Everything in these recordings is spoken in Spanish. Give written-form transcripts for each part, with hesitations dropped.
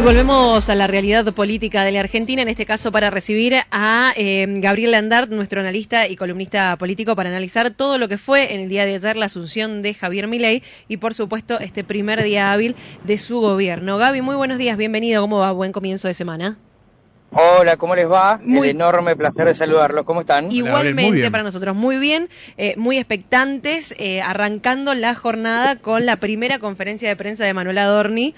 volvemos a la realidad política de la Argentina, en este caso para recibir a Gabriel Landart, nuestro analista y columnista político, para analizar todo lo que fue en el día de ayer la asunción de Javier Milei y, por supuesto, este primer día hábil de su gobierno. Gaby, muy buenos días, bienvenido. ¿Cómo va? Buen comienzo de semana. Hola, ¿cómo les va? El enorme placer de saludarlos. ¿Cómo están? Igualmente para nosotros, muy bien, muy expectantes, arrancando la jornada con la primera conferencia de prensa de Manuel Adorni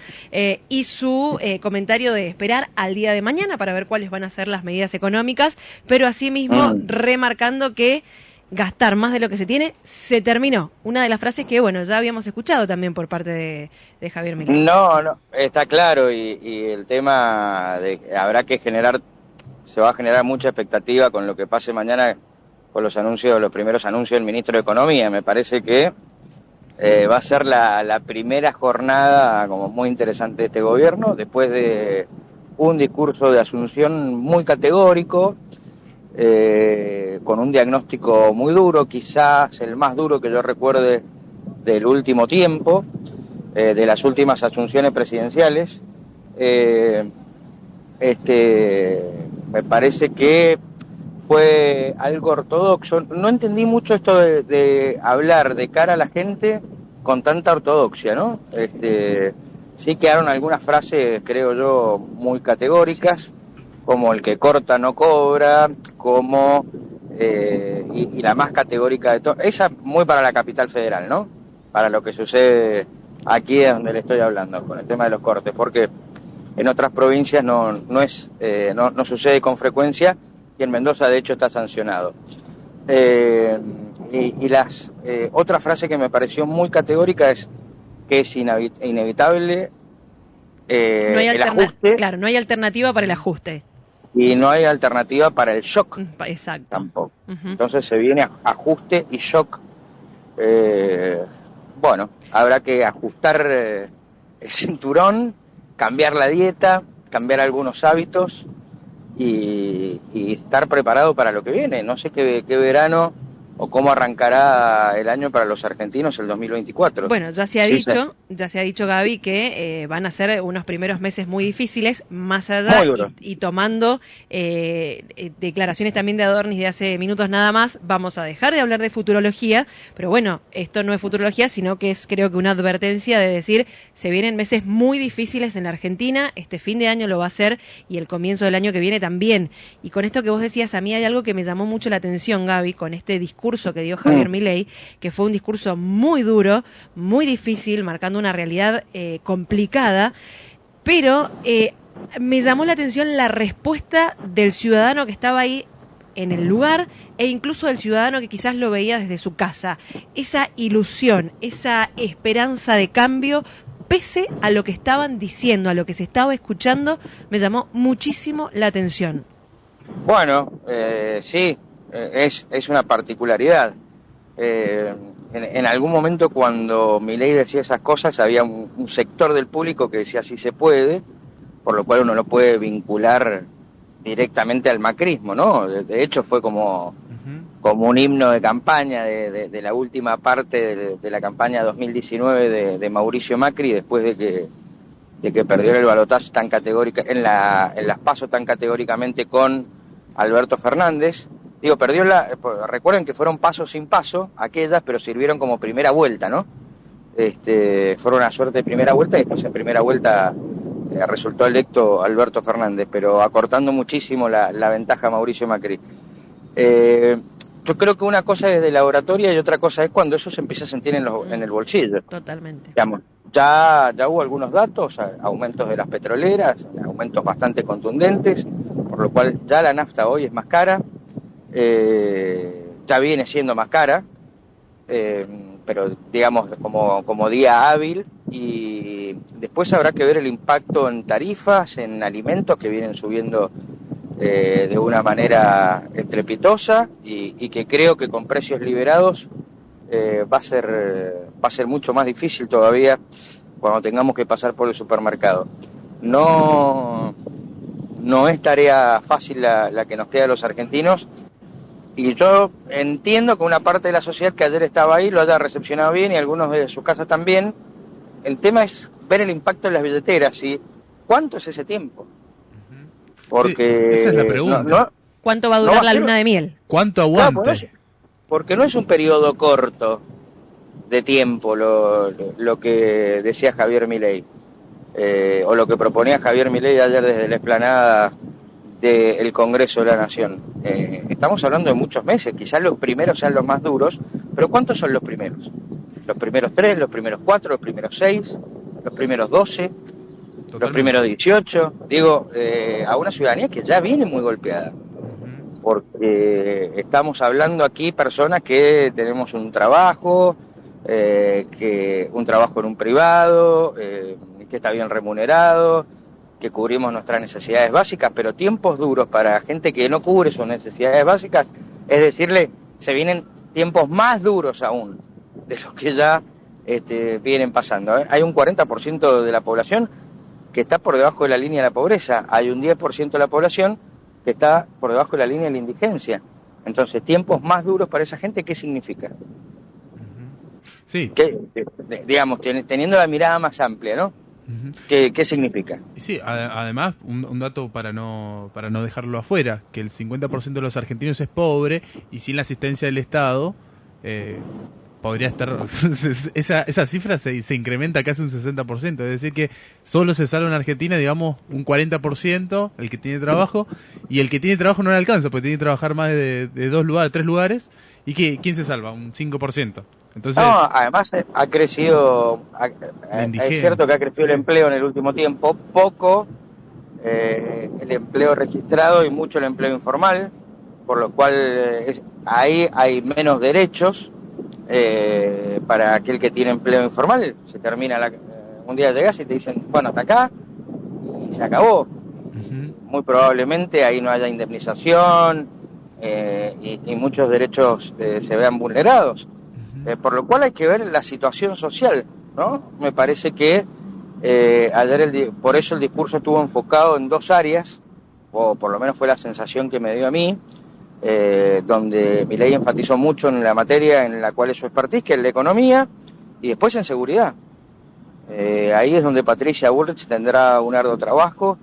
y su comentario de esperar al día de mañana para ver cuáles van a ser las medidas económicas, pero asimismo remarcando que gastar más de lo que se tiene, se terminó. Una de las frases que, bueno, ya habíamos escuchado también por parte de Javier Milei. No, está claro, y el tema de que habrá que se va a generar mucha expectativa con lo que pase mañana con los primeros anuncios del ministro de Economía. Me parece que va a ser la primera jornada como muy interesante de este gobierno, después de un discurso de asunción muy categórico, con un diagnóstico muy duro, quizás el más duro que yo recuerde del último tiempo, de las últimas asunciones presidenciales. Me parece que fue algo ortodoxo. No entendí mucho esto de hablar de cara a la gente con tanta ortodoxia, ¿no? Sí quedaron algunas frases, creo yo, muy categóricas, como el que corta no cobra, como y la más categórica de todas, esa muy para la capital federal, ¿no? Para lo que sucede aquí es donde le estoy hablando, con el tema de los cortes, porque en otras provincias no sucede con frecuencia, y en Mendoza de hecho está sancionado. Y las otra frase que me pareció muy categórica es que es inevitable el ajuste. Claro, no hay alternativa para el ajuste. Y no hay alternativa para el shock. Exacto. Tampoco. Entonces se viene ajuste y shock. Bueno, habrá que ajustar el cinturón, cambiar la dieta, cambiar algunos hábitos y estar preparado para lo que viene. No sé qué verano o cómo arrancará el año para los argentinos el 2024. Bueno, ya se ha dicho, Gaby, que van a ser unos primeros meses muy difíciles, más allá y tomando declaraciones también de Adorni de hace minutos nada más. Vamos a dejar de hablar de futurología, pero bueno, esto no es futurología, sino que es, creo que, una advertencia de decir, se vienen meses muy difíciles en la Argentina, este fin de año lo va a ser y el comienzo del año que viene también. Y con esto que vos decías, a mí hay algo que me llamó mucho la atención, Gaby, con este discurso que dio Javier Milei, que fue un discurso muy duro, muy difícil, marcando una realidad complicada, pero me llamó la atención la respuesta del ciudadano que estaba ahí en el lugar e incluso del ciudadano que quizás lo veía desde su casa. Esa ilusión, esa esperanza de cambio, pese a lo que estaban diciendo, a lo que se estaba escuchando, me llamó muchísimo la atención. Bueno, sí. Es una particularidad. En algún momento cuando Milei decía esas cosas había un sector del público que decía sí se puede, por lo cual uno lo puede vincular directamente al macrismo, ¿no? De hecho fue como un himno de campaña de la última parte de la campaña 2019 de Mauricio Macri, después de que perdió el balotaje tan categórica en las PASO tan categóricamente con Alberto Fernández. Digo, recuerden que fueron paso sin paso aquellas, pero sirvieron como primera vuelta, ¿no? Fueron una suerte de primera vuelta y después en primera vuelta resultó electo Alberto Fernández, pero acortando muchísimo la ventaja a Mauricio Macri. Yo creo que una cosa es de la oratoria y otra cosa es cuando eso se empieza a sentir en el bolsillo. Totalmente. Digamos, ya hubo algunos datos, aumentos de las petroleras, aumentos bastante contundentes, por lo cual ya la nafta hoy es más cara. Ya viene siendo más cara, pero digamos como día hábil, y después habrá que ver el impacto en tarifas, en alimentos que vienen subiendo de una manera estrepitosa y que creo que con precios liberados va a ser mucho más difícil todavía cuando tengamos que pasar por el supermercado. No es tarea fácil la que nos queda a los argentinos. Y yo entiendo que una parte de la sociedad que ayer estaba ahí lo haya recepcionado bien y algunos de sus casas también. El tema es ver el impacto en las billeteras, y ¿cuánto es ese tiempo? Porque sí, esa es la pregunta. ¿Cuánto va a durar la luna de miel? ¿Cuánto aguanta? Claro, porque no es un periodo corto de tiempo lo que decía Javier Milei, o lo que proponía Javier Milei ayer desde la explanada del Congreso de la Nación. Estamos hablando de muchos meses, quizás los primeros sean los más duros, pero ¿cuántos son los primeros? ¿Los primeros 3, los primeros 4, los primeros 6, los primeros 12, Totalmente. Los primeros 18? Digo, a una ciudadanía que ya viene muy golpeada, porque estamos hablando aquí personas que tenemos un trabajo, un trabajo en un privado, que está bien remunerado, que cubrimos nuestras necesidades básicas, pero tiempos duros para gente que no cubre sus necesidades básicas, es decirle, se vienen tiempos más duros aún de los que ya vienen pasando. Hay un 40% de la población que está por debajo de la línea de la pobreza, hay un 10% de la población que está por debajo de la línea de la indigencia. Entonces, tiempos más duros para esa gente, ¿qué significa? Sí. Digamos, teniendo la mirada más amplia, ¿no? ¿Qué significa? Sí, además, un dato para no dejarlo afuera, que el 50% de los argentinos es pobre y sin la asistencia del Estado podría estar... esa cifra se incrementa casi un 60%, es decir que solo se salva en Argentina, digamos, un 40% el que tiene trabajo, y el que tiene trabajo no le alcanza, porque tiene que trabajar más de 2 lugares, 3 lugares, y ¿quién se salva? Un 5%. Entonces, no, además ha crecido, es cierto que ha crecido el empleo en el último tiempo, poco el empleo registrado y mucho el empleo informal, por lo cual ahí hay menos derechos para aquel que tiene empleo informal. Se termina un día llegas y te dicen, bueno, hasta acá, y se acabó. Muy probablemente ahí no haya indemnización y muchos derechos se vean vulnerados. Por lo cual hay que ver la situación social, ¿no? Me parece que ayer por eso el discurso estuvo enfocado en 2 áreas, o por lo menos fue la sensación que me dio a mí, donde Milei enfatizó mucho en la materia en la cual es su expertise, que es la economía, y después en seguridad. Ahí es donde Patricia Bullrich tendrá un arduo trabajo.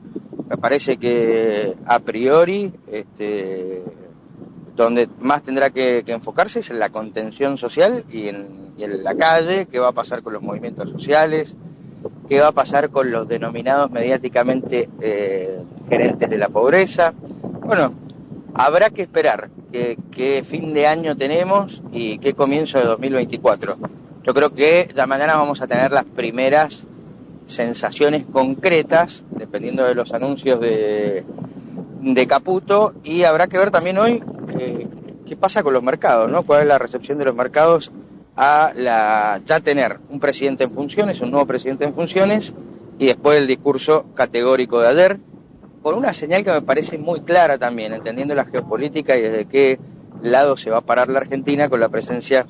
Me parece que a priori donde más tendrá que enfocarse es en la contención social y en la calle, qué va a pasar con los movimientos sociales, qué va a pasar con los denominados mediáticamente gerentes de la pobreza. Bueno, habrá que esperar qué fin de año tenemos y qué comienzo de 2024. Yo creo que ya mañana vamos a tener las primeras sensaciones concretas, dependiendo de los anuncios de Caputo, y habrá que ver también hoy qué pasa con los mercados, ¿no? Cuál es la recepción de los mercados a ya tener un presidente en funciones, un nuevo presidente en funciones, y después el discurso categórico de ayer, con una señal que me parece muy clara también, entendiendo la geopolítica y desde qué lado se va a parar la Argentina con la presencia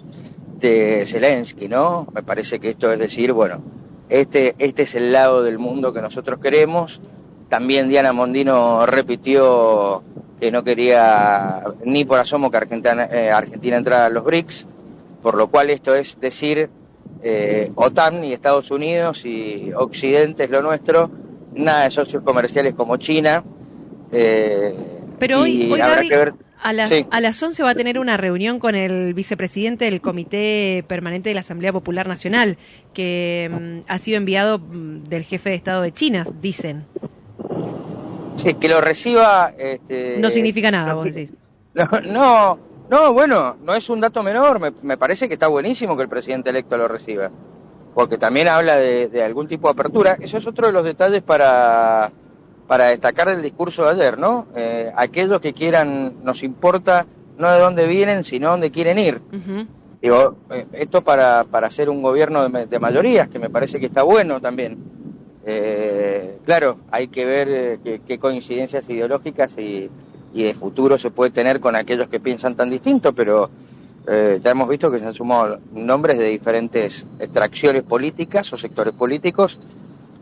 de Zelensky, ¿no? Me parece que esto es decir, bueno, este es el lado del mundo que nosotros queremos. También Diana Mondino repitió que no quería ni por asomo que Argentina entrara a los BRICS, por lo cual esto es decir, OTAN y Estados Unidos y Occidente es lo nuestro, nada de socios comerciales como China. Pero hoy habrá Gaby, que ver... a las 11 va a tener una reunión con el vicepresidente del Comité Permanente de la Asamblea Popular Nacional, que ha sido enviado del jefe de Estado de China, dicen. Sí, que lo reciba... no significa nada, vos decís. No, bueno, no es un dato menor, me parece que está buenísimo que el presidente electo lo reciba, porque también habla de algún tipo de apertura. Eso es otro de los detalles para destacar del discurso de ayer, ¿no? Aquellos que quieran, nos importa no de dónde vienen, sino dónde quieren ir. Digo, esto para hacer un gobierno de mayorías, que me parece que está bueno también. Claro, hay que ver qué coincidencias ideológicas y de futuro se puede tener con aquellos que piensan tan distinto, pero ya hemos visto que se han sumado nombres de diferentes extracciones políticas o sectores políticos,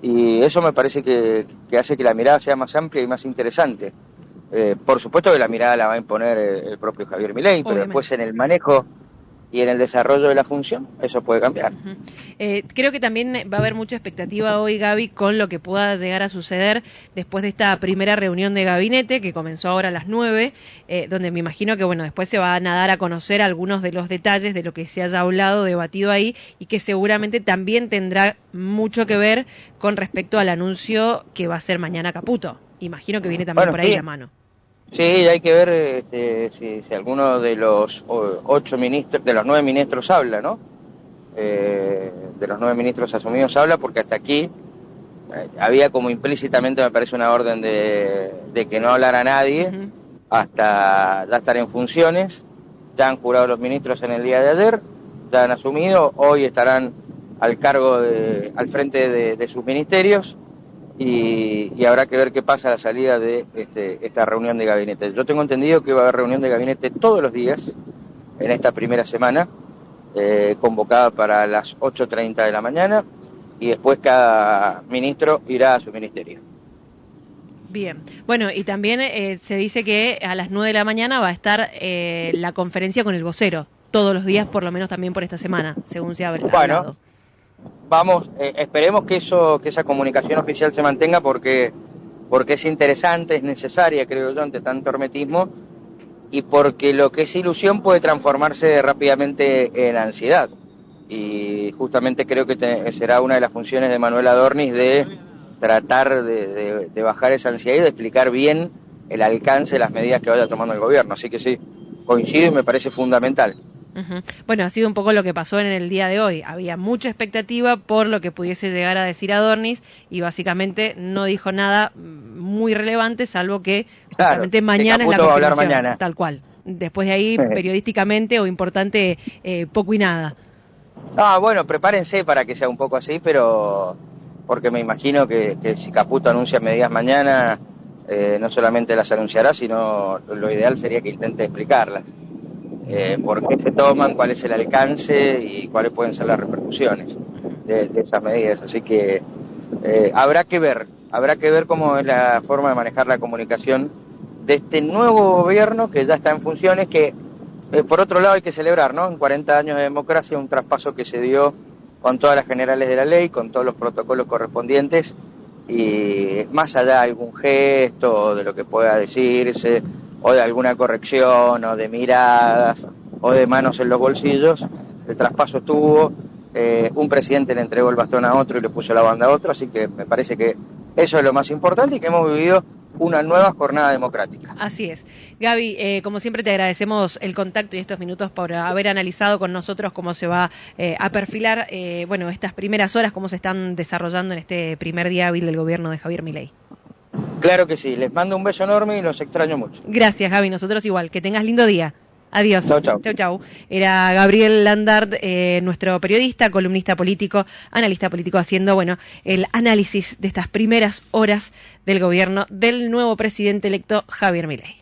y eso me parece que hace que la mirada sea más amplia y más interesante. Por supuesto que la mirada la va a imponer el propio Javier Milei, pero después en el manejo y en el desarrollo de la función eso puede cambiar. Creo que también va a haber mucha expectativa hoy, Gaby, con lo que pueda llegar a suceder después de esta primera reunión de gabinete que comenzó ahora a las 9, donde me imagino que bueno, después se van a dar a conocer algunos de los detalles de lo que se haya hablado, debatido ahí, y que seguramente también tendrá mucho que ver con respecto al anuncio que va a ser mañana Caputo. Imagino que viene también por ahí la mano. Sí, hay que ver si alguno de los 8 ministros, de los 9 ministros habla, ¿no? De los 9 ministros asumidos habla, porque hasta aquí había como implícitamente, me parece, una orden de que no hablara nadie, hasta ya estar en funciones. Ya han jurado los ministros en el día de ayer, ya han asumido, hoy estarán al cargo al frente de sus ministerios. Y habrá que ver qué pasa a la salida de esta reunión de gabinete. Yo tengo entendido que va a haber reunión de gabinete todos los días en esta primera semana, convocada para las 8:30 de la mañana, y después cada ministro irá a su ministerio. Bien, bueno, y también se dice que a las 9 de la mañana va a estar la conferencia con el vocero, todos los días, por lo menos también por esta semana, según se ha hablado. Bueno, vamos, esperemos que esa comunicación oficial se mantenga porque es interesante, es necesaria, creo yo, ante tanto hermetismo, y porque lo que es ilusión puede transformarse rápidamente en ansiedad. Y justamente creo que será una de las funciones de Manuel Adornis de tratar de bajar esa ansiedad y de explicar bien el alcance de las medidas que vaya tomando el gobierno. Así que sí, coincido y me parece fundamental. Bueno, ha sido un poco lo que pasó en el día de hoy. Había mucha expectativa por lo que pudiese llegar a decir Adornis y básicamente no dijo nada muy relevante, salvo que justamente mañana es la confirmación, mañana. Tal cual. Después de ahí, periodísticamente o importante, poco y nada. Bueno, prepárense para que sea un poco así, pero porque me imagino que si Caputo anuncia medidas mañana, no solamente las anunciará, sino lo ideal sería que intente explicarlas. Por qué se toman, cuál es el alcance y cuáles pueden ser las repercusiones de esas medidas. Así que habrá que ver cómo es la forma de manejar la comunicación de este nuevo gobierno que ya está en funciones, que por otro lado hay que celebrar, ¿no? En 40 años de democracia, un traspaso que se dio con todas las generales de la ley, con todos los protocolos correspondientes, y más allá de algún gesto, de lo que pueda decirse, o de alguna corrección, o de miradas, o de manos en los bolsillos, el traspaso estuvo, un presidente le entregó el bastón a otro y le puso la banda a otro, así que me parece que eso es lo más importante y que hemos vivido una nueva jornada democrática. Así es. Gaby, como siempre te agradecemos el contacto y estos minutos por haber analizado con nosotros cómo se va a perfilar, estas primeras horas, cómo se están desarrollando en este primer día hábil del gobierno de Javier Milei. Claro que sí, les mando un beso enorme y los extraño mucho. Gracias, Gaby, nosotros igual. Que tengas lindo día. Adiós. Chau, chau. Chau, chau. Era Gabriel Landart, nuestro periodista, columnista político, analista político, haciendo, el análisis de estas primeras horas del gobierno del nuevo presidente electo Javier Milei.